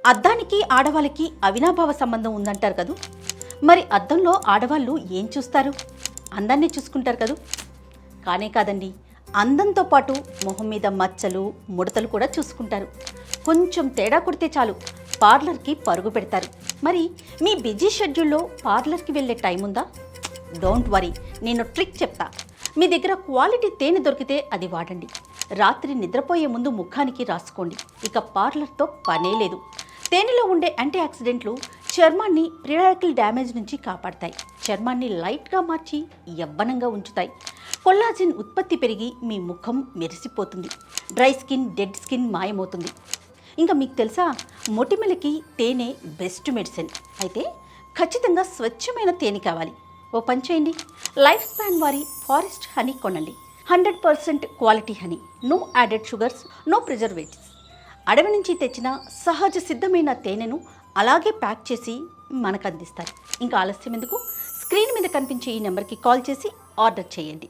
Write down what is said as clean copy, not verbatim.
అద్దానికి ఆడవాళ్ళకి అవినాభావ సంబంధం ఉందంటారు కదూ. మరి అద్దంలో ఆడవాళ్ళు ఏం చూస్తారు? అందాన్ని చూసుకుంటారు కదూ. కానే కాదండి, అందంతో పాటు మొహం మీద మచ్చలు ముడతలు కూడా చూసుకుంటారు. కొంచెం తేడా కొడితే చాలు పార్లర్కి పరుగు పెడతారు. మరి మీ బిజీ షెడ్యూల్లో పార్లర్కి వెళ్ళే టైం ఉందా? డోంట్ వరీ, నేను ట్రిక్ చెప్తా. మీ దగ్గర క్వాలిటీ తేనె దొరికితే అది వాడండి. రాత్రి నిద్రపోయే ముందు ముఖానికి రాసుకోండి. ఇక పార్లర్తో పనే లేదు. తేనెలో ఉండే యాంటీ ఆక్సిడెంట్లు చర్మాన్ని ప్రియాకిల్ డ్యామేజ్ నుంచి కాపాడతాయి. చర్మాన్ని లైట్గా మార్చి యవ్వనంగా ఉంచుతాయి. కొల్లాజిన్ ఉత్పత్తి పెరిగి మీ ముఖం మెరిసిపోతుంది. డ్రై స్కిన్, డెడ్ స్కిన్ మాయమవుతుంది. ఇంకా మీకు తెలుసా, మొటిమలకి తేనె బెస్ట్ మెడిసిన్. అయితే ఖచ్చితంగా స్వచ్ఛమైన తేనె కావాలి. ఓ పని చేయండి, లైఫ్ స్పాన్ వారి ఫారెస్ట్ హనీ కొనండి. 100% quality honey, no added sugars, no preservatives. అడవి నుంచి తెచ్చిన సహజ సిద్ధమైన తేనెను అలాగే ప్యాక్ చేసి మనకు అందిస్తారు. ఇంకా ఆలస్యం ఎందుకు? స్క్రీన్ మీద కనిపించే ఈ నెంబర్కి కాల్ చేసి ఆర్డర్ చేయండి.